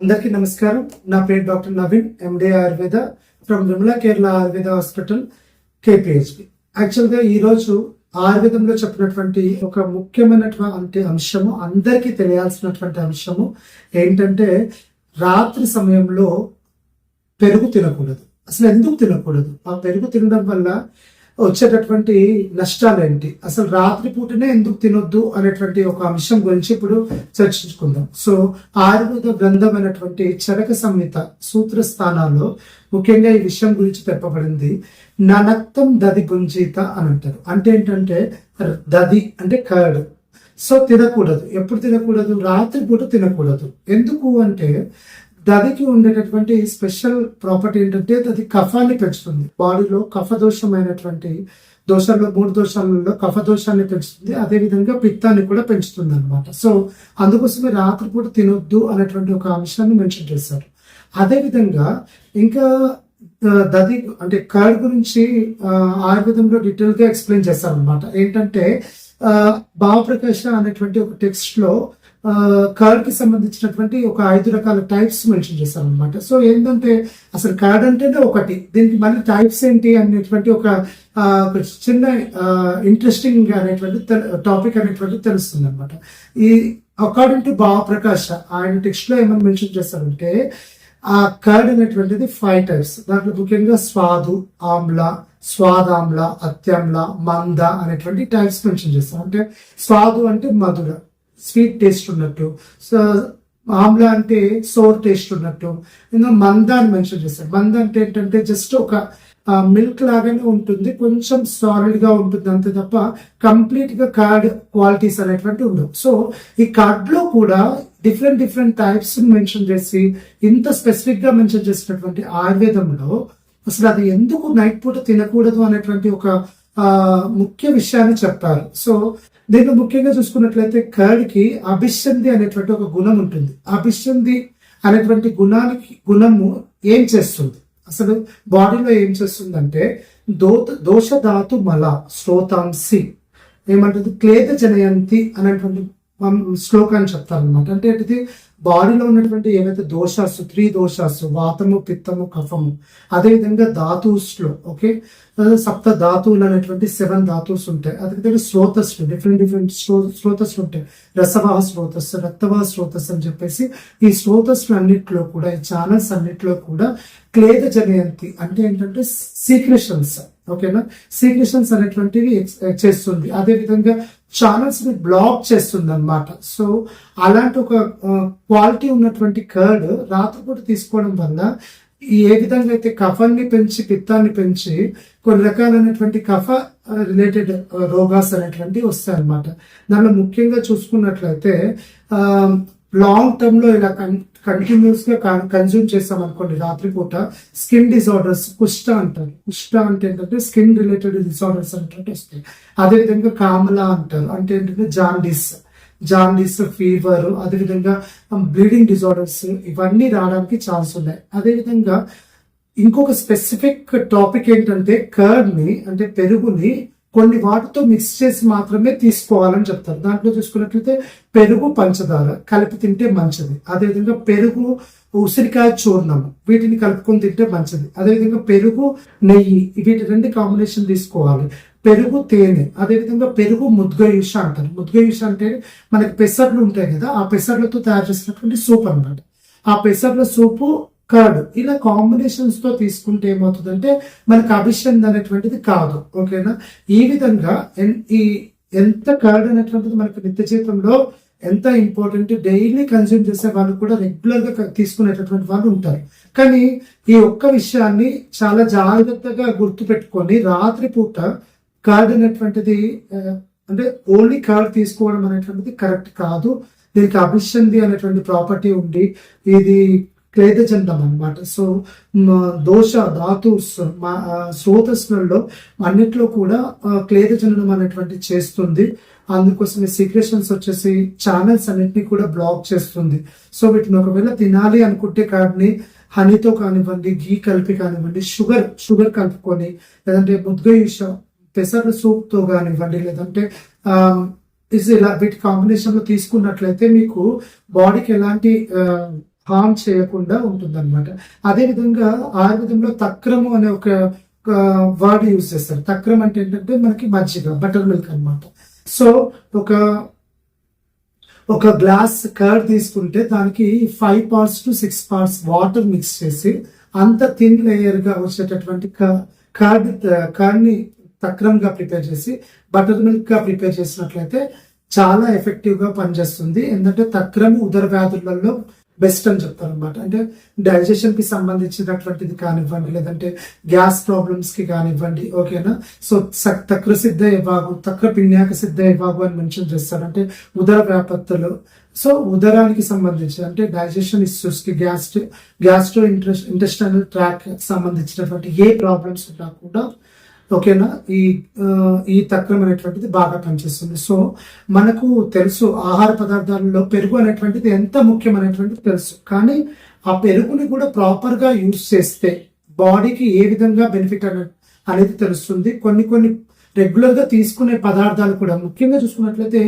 అందరికీ నమస్కారం. నా పేరు doctor Naveen, MD Ayurveda from Vimala Kerala Ayurveda hospital KPHB. యాక్చువల్గా ఈరోజు ఆయుర్వేదంలో చెప్పినటువంటి ఒక ముఖ్యమైనటువంటి అంశము, అందరికీ తెలియాల్సినటువంటి అంశము ఏంటంటే రాత్రి సమయంలో పెరుగు తినకూడదు. అసలు ఎందుకు తినకూడదు? ఆ పెరుగు తినడం వల్ల వచ్చేటటువంటి నష్టాలు ఏంటి, అసలు రాత్రి పూటనే ఎందుకు తినొద్దు అనేటువంటి ఒక అంశం గురించి ఇప్పుడు చర్చించుకుందాం. సో ఆయుర్వేద గ్రంథమైనటువంటి చరక సంహిత సూత్ర స్థానాల్లో ముఖ్యంగా ఈ విషయం గురించి చెప్పబడింది. ననక్తం దది గుంజీత అని అంటారు. అంటే ఏంటంటే దది అంటే కర్డ్. సో తినకూడదు. ఎప్పుడు తినకూడదు? రాత్రి పూట తినకూడదు. ఎందుకు అంటే దదికి ఉండేటటువంటి స్పెషల్ ప్రాపర్టీ ఏంటంటే అది కఫాన్ని పెంచుతుంది. బాడీలో కఫ దోషమైనటువంటి దోషాల్లో 3 దోషాలలో కఫ దోషాన్ని పెంచుతుంది, అదేవిధంగా పిత్తాన్ని కూడా పెంచుతుంది అనమాట. సో అందుకోసమే రాత్రిపూట తినొద్దు అనేటువంటి ఒక అంశాన్ని మెన్షన్ చేశారు. అదేవిధంగా ఇంకా దది అంటే కర్డ్ గురించి ఆయుర్వేదంలో డీటెయిల్ గా ఎక్స్ప్లెయిన్ చేశారు అనమాట. ఏంటంటే భావప్రకాశ అనేటువంటి ఒక టెక్స్ట్ లో కర్డ్ కి సంబంధించినటువంటి ఒక 5 రకాల టైప్స్ మెన్షన్ చేశారు అనమాట. సో ఏంటంటే అసలు కర్డ్ అంటేనే ఒకటి, దీనికి మళ్ళీ టైప్స్ ఏంటి అనేటువంటి ఒక చిన్న ఇంట్రెస్టింగ్ అనేటువంటి టాపిక్ అనేటువంటి తెలుస్తుంది అనమాట. ఈ అకార్డింగ్ టు భావప్రకాశ ఆయన టెక్స్ట్ లో ఏమని మెన్షన్ చేశారంటే ఆ కర్డ్ అనేటువంటిది 5 టైప్స్. దాంట్లో ముఖ్యంగా స్వాదు, ఆమ్ల, స్వాదామ్ల, అత్యమ్ల, మంద అనేటువంటి టైప్స్ మెన్షన్ చేస్తారు. అంటే స్వాదు అంటే మధుర, స్వీట్ టేస్ట్ ఉన్నట్టు, ఆమ్ల అంటే సోర్ టేస్ట్ ఉన్నట్టు, ఇంకా మంద అని మెన్షన్ చేస్తారు. మంద అంటే ఏంటంటే జస్ట్ ఒక మిల్క్ లాగానే ఉంటుంది, కొంచెం సాలిడ్ గా ఉంటుంది అంతే తప్ప కంప్లీట్ గా కర్డ్ క్వాలిటీస్ అనేటువంటి ఉండవు. సో ఈ కర్డ్ లో కూడా డిఫరెంట్ టైప్స్ మెన్షన్ చేసి ఇంత స్పెసిఫిక్ గా మెన్షన్ చేసినటువంటి ఆయుర్వేదంలో అసలు అది ఎందుకు నైట్ పూట తినకూడదు అనేటువంటి ఒక ముఖ్య విషయాన్ని చెప్పారు. సో దీంట్లో ముఖ్యంగా చూసుకున్నట్లయితే కర్డ్ కి అభిషంధి అనేటువంటి ఒక గుణం ఉంటుంది. అభిషంధి అనేటువంటి గుణము ఏం చేస్తుంది, అసలు బాడీలో ఏం చేస్తుందంటే దోష ధాతు మల శ్రోతాంసి ఏమంటుంది క్లేద జనయంతి అనేటువంటి శ్లోకాన్ని చెప్తారనమాట. అంటే ఇది బాడీలో ఉన్నటువంటి ఏవైతే దోషాసు 3 దోషాసు వాతము, పిత్తము, కఫము, అదేవిధంగా ధాతువుస్లో సప్త ధాతువులు అనేటువంటి 7 ధాతువుస్ ఉంటాయి. అదేవిధంగా స్రోతస్లు డిఫరెంట్ స్రోతస్లు ఉంటాయి. రసవాహ స్రోతస్సు, రక్తవాహ స్రోతస్సు అని చెప్పేసి ఈ స్రోతస్లు అన్నిట్లో కూడా, ఈ ఛానల్స్ అన్నిట్లో కూడా క్లేద జనయంతి అంటే ఏంటంటే సీక్రెషన్స్, ఓకేనా, సీక్రెషన్స్ అనేటువంటివి చేస్తుంది. అదేవిధంగా ఛానల్స్ ని బ్లాక్ చేస్తుంది అనమాట. సో అలాంటి ఒక క్వాలిటీ ఉన్నటువంటి కర్డ్ రాత్రిపూట తీసుకోవడం వల్ల ఏ విధంగా అయితే కఫాన్ని పెంచి పిత్తాన్ని పెంచి కొన్ని రకాలైనటువంటి కఫ రిలేటెడ్ రోగాస్ అనేటువంటివి వస్తాయి అనమాట. దానిలో ముఖ్యంగా చూసుకున్నట్లయితే లాంగ్ టర్మ్ లో ఇలా కంటిన్యూస్ గా కన్జ్యూమ్ చేస్తాం అనుకోండి రాత్రిపూట, స్కిన్ డిజార్డర్స్, కుష్ట అంటారు. కుష్ట అంటే ఏంటంటే స్కిన్ రిలేటెడ్ డిజార్డర్స్ అంటే వస్తాయి. అదేవిధంగా కామలా అంటారు, అంటే ఏంటంటే జాండీస్, ఫీవర్, అదేవిధంగా బ్లీడింగ్ డిజార్డర్స్ ఇవన్నీ రావడానికి ఛాన్స్ ఉన్నాయి. అదేవిధంగా ఇంకొక స్పెసిఫిక్ టాపిక్ ఏంటంటే కర్డ్ ని అంటే పెరుగుని కొన్ని వాటితో మిక్స్ చేసి మాత్రమే తీసుకోవాలని చెప్తారు. దాంట్లో చూసుకున్నట్లయితే పెరుగు, పంచదార కలిపి తింటే మంచిది. అదేవిధంగా పెరుగు, ఉసిరికాయ చూర్ణము వీటిని కలుపుకొని తింటే మంచిది. అదేవిధంగా పెరుగు, నెయ్యి వీటి 2 కాంబినేషన్ తీసుకోవాలి. పెరుగు, తేనె, అదేవిధంగా పెరుగు ముద్గయూష అంటారు. ముద్గయూష అంటే మనకి పెసర్లు ఉంటాయి కదా, ఆ పెసర్లతో తయారు చేసినటువంటి సూప్ అన్నమాట. ఆ పెసర్ల సూపు, కర్డ్ ఇలా కాంబినేషన్స్ తో తీసుకుంటే ఏమవుతుందంటే మనకు అభిషంధి అనేటువంటిది కాదు, ఓకేనా. ఈ విధంగా ఎంత కర్డ్ అనేటువంటిది మనకు నిత్య జీవితంలో ఎంత ఇంపార్టెంట్, డైలీ కన్స్యూమ్ చేసే వాళ్ళు కూడా రెగ్యులర్ గా తీసుకునేటటువంటి వాళ్ళు ఉంటారు. కానీ ఈ ఒక్క విషయాన్ని చాలా జాగ్రత్తగా గుర్తు పెట్టుకొని రాత్రిపూట కర్డ్ అనేటువంటిది అంటే ఓన్లీ కర్డ్ తీసుకోవడం అనేటువంటిది కరెక్ట్ కాదు. దీనికి అభిషంధి అనేటువంటి ప్రాపర్టీ ఉండి ఇది క్లేదజండం అనమాట. సో దోష ధాతు స్రోతస్లలో అన్నిట్లో కూడా క్లేదజండం అనేటువంటి చేస్తుంది. అందుకోసం సీక్రెషన్స్ వచ్చేసి ఛానల్స్ అన్నిటిని కూడా బ్లాక్ చేస్తుంది. సో వీటిని ఒకవేళ తినాలి అనుకుంటే కర్డ్ని హనీతో కానివ్వండి, ఘీ కలిపి కానివ్వండి, షుగర్ కలుపుకొని, లేదంటే ముద్గయూష పెసర్ల సూప్ తో కానివ్వండి, లేదంటే ఇలా వీటి కాంబినేషన్ లో తీసుకున్నట్లయితే మీకు బాడీకి ఎలాంటి హార్మ్ చేయకుండా ఉంటుందన్నమాట. అదేవిధంగా ఆయుర్వేదంలో తక్రము అనే ఒక వర్డ్ యూజ్ చేస్తారు. తక్రం అంటే ఏంటంటే మనకి మజ్జిగ, బటర్ మిల్క్ అన్నమాట. సో ఒక గ్లాస్ కర్డ్ తీసుకుంటే దానికి 5 parts to 6 parts water mix చేసి అంత థిన్ లేయర్ గా వచ్చేటటువంటి కర్డ్ని తక్రంగా ప్రిపేర్ చేసి బటర్ మిల్క్ గా ప్రిపేర్ చేసినట్లయితే చాలా ఎఫెక్టివ్ గా పనిచేస్తుంది. ఎందుకంటే తక్రం ఉదర వ్యాధులలో బెస్ట్ అని చెప్తారు అనమాట. అంటే డైజెషన్ కి సంబంధించినటువంటిది కానివ్వండి, లేదంటే గ్యాస్ ప్రాబ్లమ్స్ కి కానివ్వండి, ఓకేనా. సో తక్ర సిద్ధ విభాగం, తక్ర పిన్యాక సిద్ధ విభాగం అని మెన్షన్ చేస్తారు. అంటే ఉదర వ్యాపత్తులు. సో ఉదరానికి సంబంధించి అంటే డైజెషన్ ఇష్యూస్ కి, గ్యాస్ట్రో ఇంటెస్టైనల్ ట్రాక్ సంబంధించినటువంటి ఏ ప్రాబ్లమ్స్ ఉన్నా కూడా ఓకేనా ఈ తక్రం అనేటువంటిది బాగా పనిచేస్తుంది. సో మనకు తెలుసు ఆహార పదార్థాలలో పెరుగు అనేటువంటిది ఎంత ముఖ్యమైనటువంటిది తెలుసు. కానీ ఆ పెరుగుని కూడా ప్రాపర్ గా యూజ్ చేస్తే బాడీకి ఏ విధంగా బెనిఫిట్ అనేది తెలుస్తుంది. కొన్ని రెగ్యులర్ గా తీసుకునే పదార్థాలు కూడా ముఖ్యంగా చూసుకున్నట్లయితే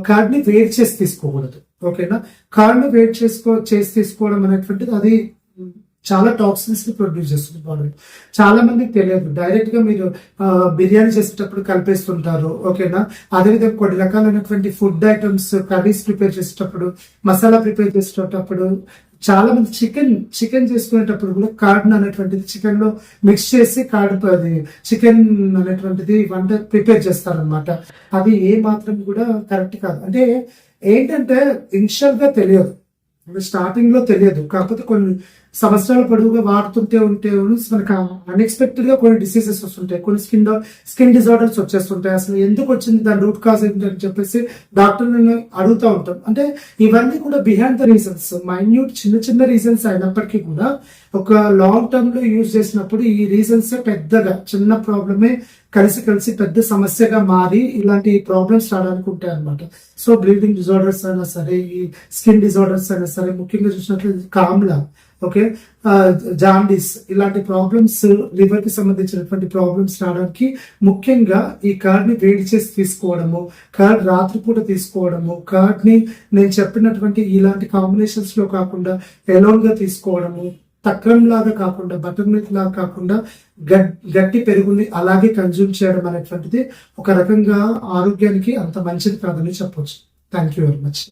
కర్డ్ ని వేడి చేసి తీసుకోకూడదు. ఓకేనా, కర్డ్ ని వేడి చేసి తీసుకోవడం అనేటువంటిది అది చాలా టాక్సిన్స్ ని ప్రొడ్యూస్ చేస్తుంది బాడీలో. చాలా మందికి తెలియదు. డైరెక్ట్ గా మీరు బిర్యానీ చేసేటప్పుడు కలిపేస్తుంటారు. ఓకేనా, అదేవిధంగా కొన్ని రకాలైనటువంటి ఫుడ్ ఐటమ్స్ కర్రీస్ ప్రిపేర్ చేసేటప్పుడు, మసాలా ప్రిపేర్ చేసేటప్పుడు, చాలా మంది చికెన్ చేసుకునేటప్పుడు కూడా కార్డ్ అనేటువంటిది చికెన్ లో మిక్స్ చేసి అది చికెన్ అనేటువంటిది వంట ప్రిపేర్ చేస్తారనమాట. అది ఏ మాత్రం కూడా కరెక్ట్ కాదు. అంటే ఏంటంటే ఇనిషియల్ గా తెలియదు, స్టార్టింగ్ లో తెలియదు. కాకపోతే కొన్ని సంవత్సరాల పొడవుగా వాడుతుంటే మనకు అన్ఎక్స్పెక్టెడ్ గా కొన్ని డిసీజెస్ వస్తుంటాయి, కొన్ని స్కిన్ డిజార్డర్స్ వచ్చేస్తుంటాయి. అసలు ఎందుకు వచ్చింది, దాని రూట్ కాజ్ ఏంటి అని చెప్పేసి డాక్టర్ని అడుగుతూ ఉంటాం. అంటే ఇవన్నీ కూడా బిహైండ్ ద రీజన్స్, మైన్యూట్ చిన్న రీజన్స్ అయినప్పటికీ కూడా ఒక లాంగ్ టర్మ్ లో యూజ్ చేసినప్పుడు ఈ రీజన్స్ పెద్దగా చిన్న ప్రాబ్లమే కలిసి పెద్ద సమస్యగా మారి ఇలాంటి ప్రాబ్లమ్స్ రావడానికి ఉంటాయి అనమాట. సో బ్లీడింగ్ డిజార్డర్స్ అయినా సరే, ఈ స్కిన్ డిజార్డర్స్ అయినా సరే, ముఖ్యంగా చూసినట్లయితే కామ్లా, ఓకే, జాండీస్, ఇలాంటి ప్రాబ్లమ్స్, లివర్ కి సంబంధించినటువంటి ప్రాబ్లమ్స్ రావడానికి ముఖ్యంగా ఈ కర్డ్ ని వేడి చేసి తీసుకోవడము, కర్డ్ రాత్రిపూట తీసుకోవడము, కర్డ్ ని నేను చెప్పినటువంటి ఇలాంటి కాంబినేషన్స్ లో కాకుండా ఎలోన్ గా తీసుకోవడము, తక్రం లాగా కాకుండా, బటర్ మిల్క్ లాగా కాకుండా గట్టి పెరుగుని అలాగే కన్జ్యూమ్ చేయడం అనేటువంటిది ఒక రకంగా ఆరోగ్యానికి అంత మంచిది కాదని చెప్పొచ్చు. Thank you very much.